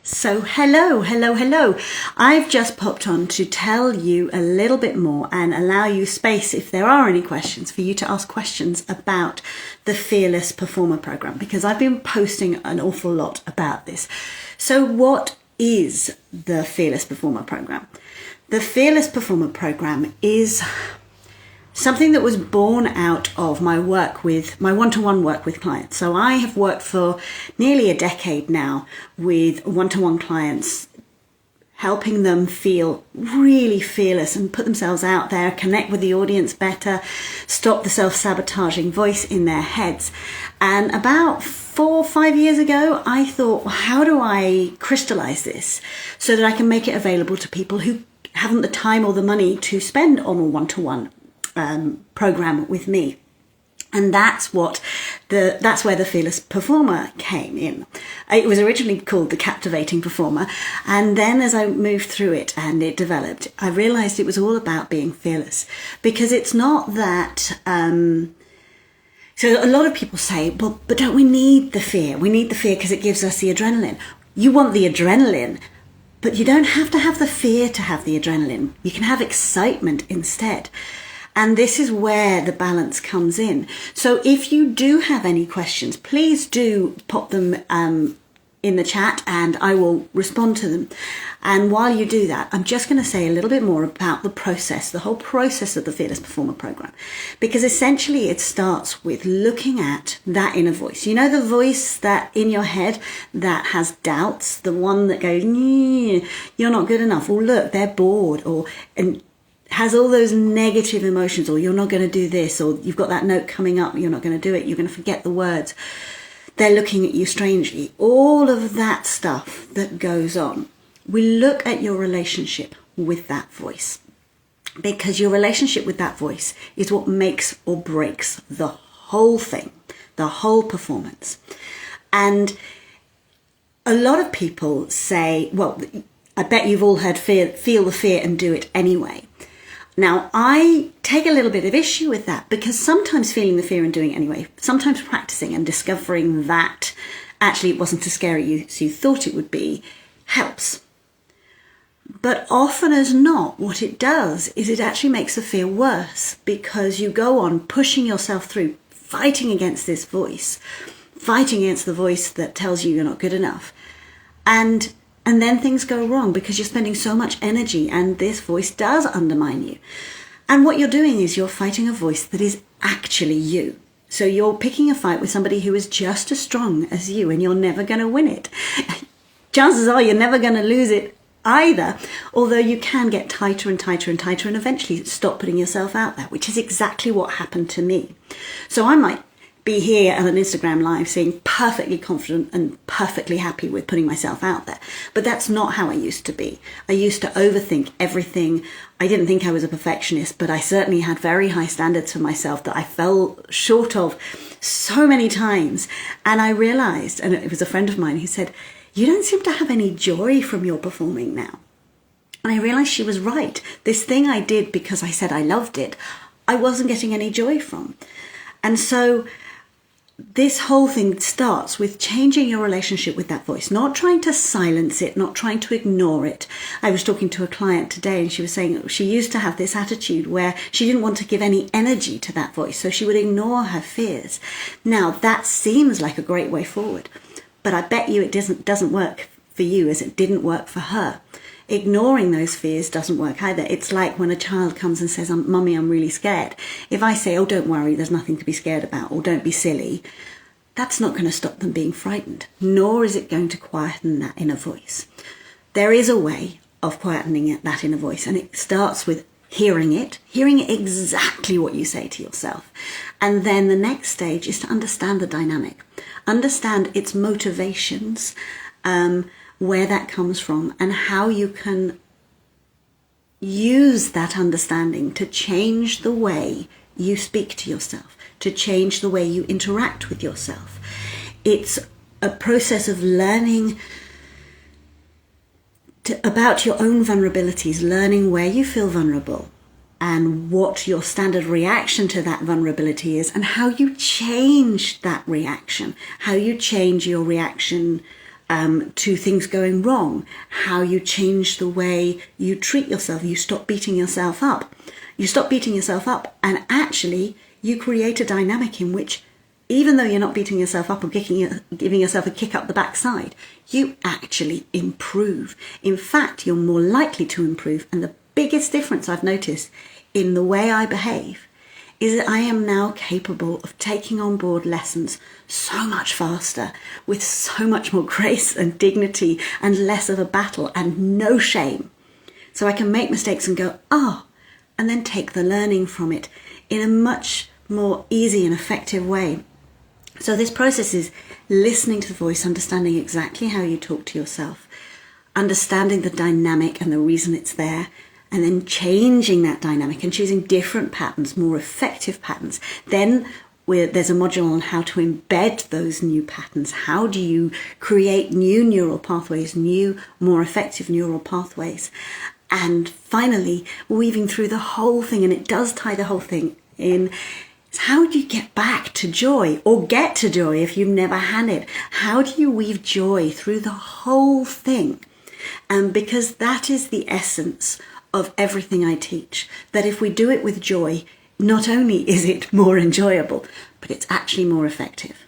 So hello. I've just popped on to tell you a little bit more and allow you space, if there are any questions, for you to ask questions about the Fearless Performer Program, because I've been posting an awful lot about this. So what is the Fearless Performer Program? The Fearless Performer Program is something that was born out of my one-to-one work with clients. So I have worked for nearly a decade now with one-to-one clients, helping them feel really fearless and put themselves out there, connect with the audience better, stop the self-sabotaging voice in their heads. And about 4 or 5 years ago, I thought, well, how do I crystallize this so that I can make it available to people who haven't the time or the money to spend on a one-to-one program with me? And that's where the Fearless Performer came in. It was originally called the Captivating Performer, and then as I moved through it and it developed, I realized it was all about being fearless, because it's not that so a lot of people say, well, but don't we need the fear? We need the fear because it gives us the adrenaline. You want the adrenaline, but you don't have to have the fear to have the adrenaline. You can have excitement instead. And this is where the balance comes in. So if you do have any questions, please do pop them in the chat and I will respond to them. And while you do that, I'm just going to say a little bit more about the process, the whole process of the Fearless Performer Program. Because essentially it starts with looking at that inner voice. You know, the voice that in your head that has doubts, the one that goes, you're not good enough, or look, they're bored, and has all those negative emotions, or you're not going to do this, or you've got that note coming up, you're not going to do it, you're going to forget the words, they're looking at you strangely, all of that stuff that goes on. We look at your relationship with that voice, because your relationship with that voice is what makes or breaks the whole thing, the whole performance. And a lot of people say, well, I bet you've all heard feel the fear and do it anyway. Now, I take a little bit of issue with that, because sometimes feeling the fear and doing it anyway, sometimes practicing and discovering that actually it wasn't as scary as you thought it would be, helps. But often as not, what it does is it actually makes the fear worse, because you go on pushing yourself through, fighting against this voice, fighting against the voice that tells you you're not good enough. And then things go wrong because you're spending so much energy and this voice does undermine you. And what you're doing is you're fighting a voice that is actually you. So you're picking a fight with somebody who is just as strong as you, and you're never going to win it. Chances are you're never going to lose it either, although you can get tighter and tighter and tighter and eventually stop putting yourself out there, which is exactly what happened to me. So I might be here on an Instagram live saying perfectly confident and perfectly happy with putting myself out there. But that's not how I used to be. I used to overthink everything. I didn't think I was a perfectionist, but I certainly had very high standards for myself that I fell short of so many times. And I realized, and it was a friend of mine who said, you don't seem to have any joy from your performing now. And I realized she was right. This thing I did because I said I loved it, I wasn't getting any joy from. And so this whole thing starts with changing your relationship with that voice, not trying to silence it, not trying to ignore it. I was talking to a client today and she was saying she used to have this attitude where she didn't want to give any energy to that voice, so she would ignore her fears. Now, that seems like a great way forward, but I bet you it doesn't work for you as it didn't work for her. Ignoring those fears doesn't work either. It's like when a child comes and says, Mummy, I'm really scared. If I say, oh, don't worry, there's nothing to be scared about, or don't be silly, that's not going to stop them being frightened, nor is it going to quieten that inner voice. There is a way of quietening that inner voice, and it starts with hearing it exactly what you say to yourself. And then the next stage is to understand the dynamic, understand its motivations, where that comes from, and how you can use that understanding to change the way you speak to yourself, to change the way you interact with yourself. It's a process of learning about your own vulnerabilities, learning where you feel vulnerable and what your standard reaction to that vulnerability is, and how you change that reaction, how you change your reaction to things going wrong, how you change the way you treat yourself. You stop beating yourself up. You stop beating yourself up, and actually you create a dynamic in which, even though you're not beating yourself up or giving yourself a kick up the backside, you actually improve. In fact, you're more likely to improve. And the biggest difference I've noticed in the way I behave is that I am now capable of taking on board lessons so much faster, with so much more grace and dignity and less of a battle and no shame. So I can make mistakes and go, and then take the learning from it in a much more easy and effective way. So this process is listening to the voice, understanding exactly how you talk to yourself, understanding the dynamic and the reason it's there, and then changing that dynamic and choosing different patterns, more effective patterns. Then there's a module on how to embed those new patterns. How do you create new neural pathways, new, more effective neural pathways? And finally, weaving through the whole thing, and it does tie the whole thing in, is how do you get back to joy, or get to joy if you've never had it? How do you weave joy through the whole thing? Because that is the essence of everything I teach, that if we do it with joy, not only is it more enjoyable, but it's actually more effective.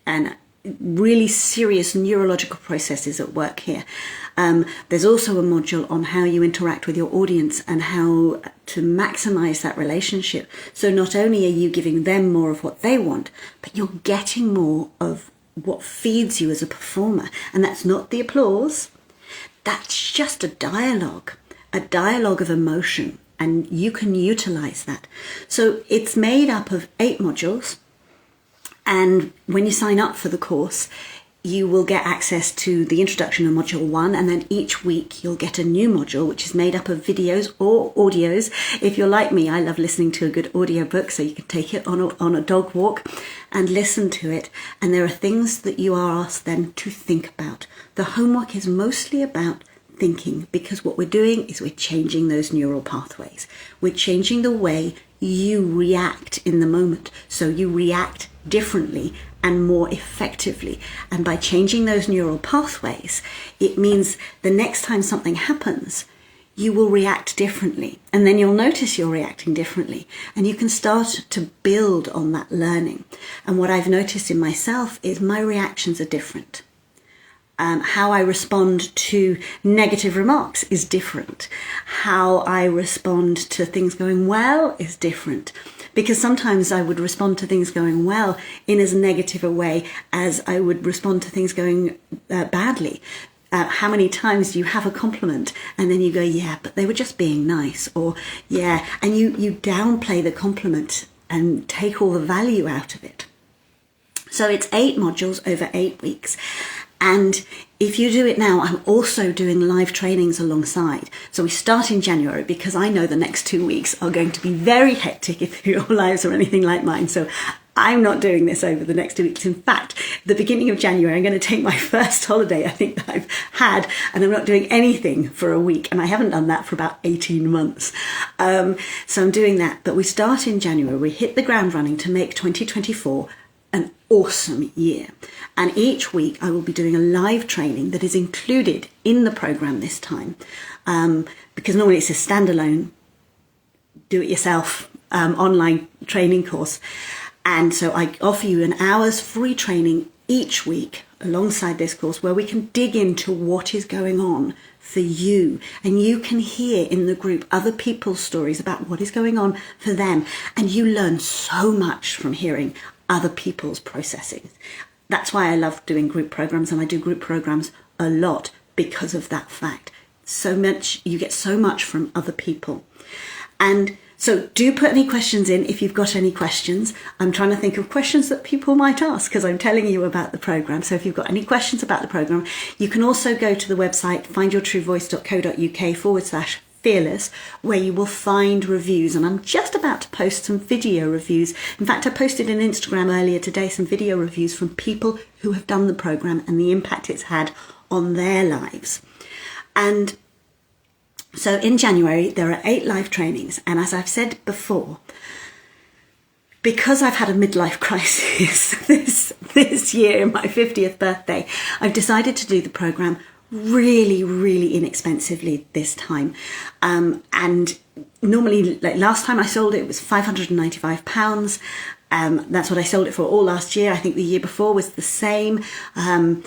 And really serious neurological processes at work here. There's also a module on how you interact with your audience and how to maximize that relationship. So not only are you giving them more of what they want, but you're getting more of what feeds you as a performer. And that's not the applause. That's just a dialogue of emotion, and you can utilize that. So it's made up of 8 modules, and when you sign up for the course, you will get access to the introduction of module 1, and then each week you'll get a new module which is made up of videos or audios. If you're like me, I love listening to a good audiobook, so you can take it on a dog walk and listen to it. And there are things that you are asked then to think about. The homework is mostly about thinking, because what we're doing is we're changing those neural pathways. We're changing the way you react in the moment, so you react differently and more effectively. And by changing those neural pathways, it means the next time something happens, you will react differently, and then you'll notice you're reacting differently, and you can start to build on that learning. And what I've noticed in myself is my reactions are different. How I respond to negative remarks is different. How I respond to things going well is different. Because sometimes I would respond to things going well in as negative a way as I would respond to things going badly. How many times do you have a compliment and then you go, yeah, but they were just being nice, or yeah, and you downplay the compliment and take all the value out of it. So it's 8 modules over 8 weeks. And if you do it now, I'm also doing live trainings alongside. So we start in January, because I know the next 2 weeks are going to be very hectic if your lives are anything like mine. So I'm not doing this over the next 2 weeks. In fact, the beginning of January, I'm going to take my first holiday I think that I've had, and I'm not doing anything for a week. And I haven't done that for about 18 months. So I'm doing that. But we start in January. We hit the ground running to make 2024 an awesome year. And each week I will be doing a live training that is included in the program this time, because normally it's a standalone do-it-yourself online training course. And so I offer you an hour's free training each week alongside this course, where we can dig into what is going on for you, and you can hear in the group other people's stories about what is going on for them, and you learn so much from hearing other people's processing. That's why I love doing group programs, and I do group programs a lot because of that fact. So much, you get so much from other people. And so do put any questions in if you've got any questions. I'm trying to think of questions that people might ask because I'm telling you about the program. So if you've got any questions about the program, you can also go to the website findyourtruevoice.co.uk/fearless, where you will find reviews. And I'm just about to post some video reviews. In fact, I posted on Instagram earlier today some video reviews from people who have done the program and the impact it's had on their lives. And so in January, there are 8 live trainings. And as I've said before, because I've had a midlife crisis this year, my 50th birthday, I've decided to do the programme really, really inexpensively this time. And normally, like last time I sold it was £595. That's what I sold it for all last year. I think the year before was the same. And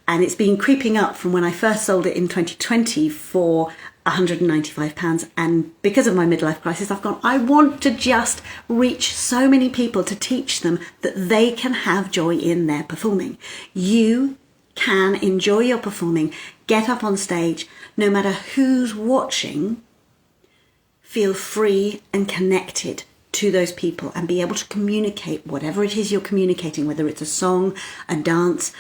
it's been creeping up from when I first sold it in 2020 for £195. And because of my midlife crisis, I've gone, I want to just reach so many people to teach them that they can have joy in their performing. You can enjoy your performing, get up on stage, no matter who's watching, feel free and connected to those people and be able to communicate whatever it is you're communicating, whether it's a song, a dance,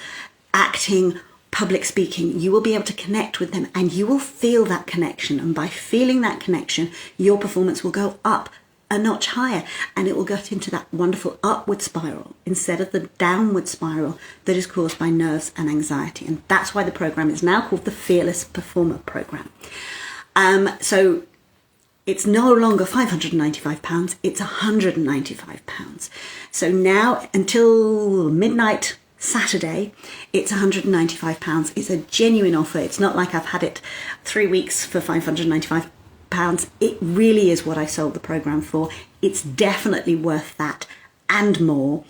acting, public speaking. You will be able to connect with them and you will feel that connection. And by feeling that connection, your performance will go up a notch higher and it will get into that wonderful upward spiral instead of the downward spiral that is caused by nerves and anxiety. And that's why the program is now called the Fearless Performer Program. So it's no longer £595, it's £195. So now until midnight Saturday, it's £195. It's a genuine offer. It's not like I've had it 3 weeks for £595. It really is what I sold the program for. It's definitely worth that and more.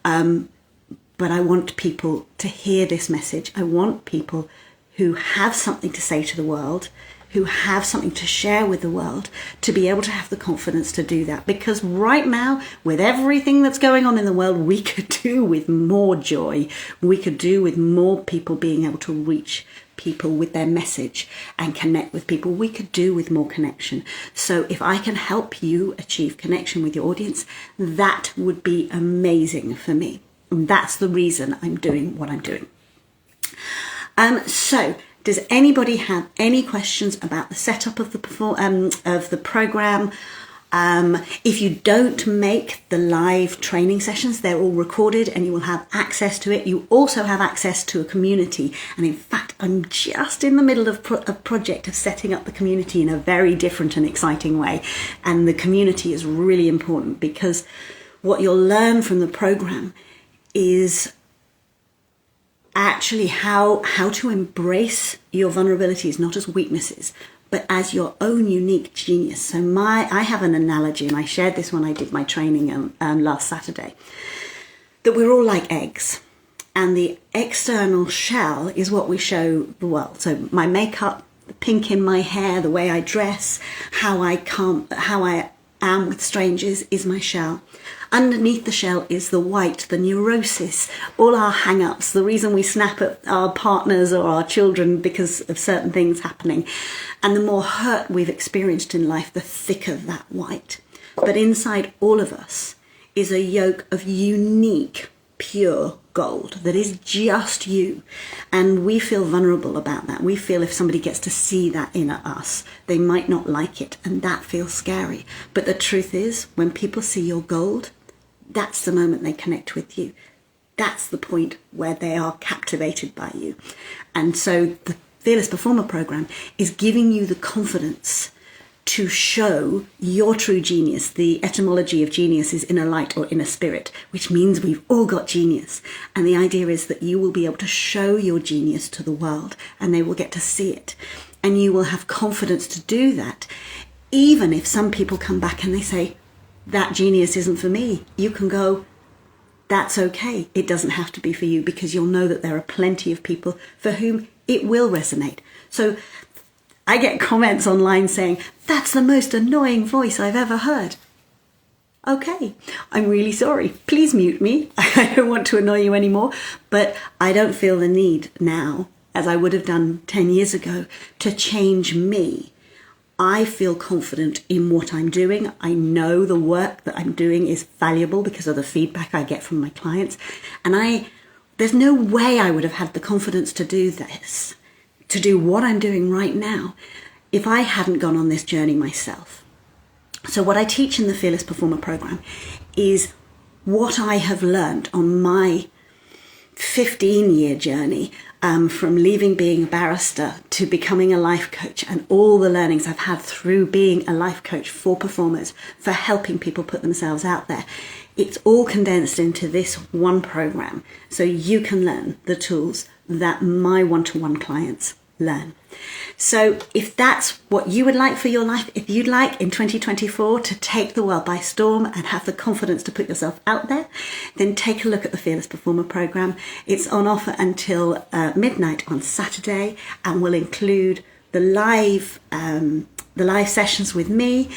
But I want people to hear this message. I want people who have something to say to the world, who have something to share with the world, to be able to have the confidence to do that. Because right now, with everything that's going on in the world, we could do with more joy. We could do with more people being able to reach people with their message and connect with people. We could do with more connection. So if I can help you achieve connection with your audience, that would be amazing for me. And that's the reason I'm doing what I'm doing. So does anybody have any questions about the setup of the program? If you don't make the live training sessions, they're all recorded and you will have access to it. You also have access to a community. And in fact, I'm just in the middle of a project of setting up the community in a very different and exciting way. And the community is really important because what you'll learn from the program is actually how to embrace your vulnerabilities, not as weaknesses, but as your own unique genius. So I have an analogy, and I shared this when I did my training last Saturday, that we're all like eggs. And the external shell is what we show the world. So my makeup, the pink in my hair, the way I dress, how I am with strangers is my shell. Underneath the shell is the white, the neurosis, all our hang-ups, the reason we snap at our partners or our children because of certain things happening. And the more hurt we've experienced in life, the thicker that white. But inside all of us is a yolk of unique, pure gold that is just you. And we feel vulnerable about that. We feel if somebody gets to see that in us, they might not like it, and that feels scary. But the truth is, when people see your gold, that's the moment they connect with you. That's the point where they are captivated by you. And so the Fearless Performer Program is giving you the confidence to show your true genius. The etymology of genius is inner light or inner spirit, which means we've all got genius. And the idea is that you will be able to show your genius to the world and they will get to see it. And you will have confidence to do that. Even if some people come back and they say, that genius isn't for me, you can go, that's okay. It doesn't have to be for you, because you'll know that there are plenty of people for whom it will resonate. So I get comments online saying, that's the most annoying voice I've ever heard. Okay, I'm really sorry. Please mute me. I don't want to annoy you anymore, but I don't feel the need now, as I would have done 10 years ago, to change me. I feel confident in what I'm doing. I know the work that I'm doing is valuable because of the feedback I get from my clients. And there's no way I would have had the confidence to do this, to do what I'm doing right now, if I hadn't gone on this journey myself. So what I teach in the Fearless Performer Program is what I have learned on my 15-year journey, from leaving being a barrister to becoming a life coach, and all the learnings I've had through being a life coach for performers, for helping people put themselves out there, It's all condensed into this one program, so you can learn the tools that my one-to-one clients learn. So if that's what you would like for your life, if you'd like in 2024 to take the world by storm and have the confidence to put yourself out there, then take a look at the Fearless Performer program. It's on offer until midnight on Saturday, and will include the live sessions with me.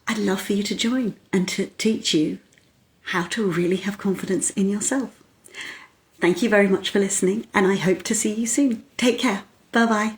I'd love for you to join and to teach you how to really have confidence in yourself. Thank you very much for listening, and I hope to see you soon. Take care. Bye-bye.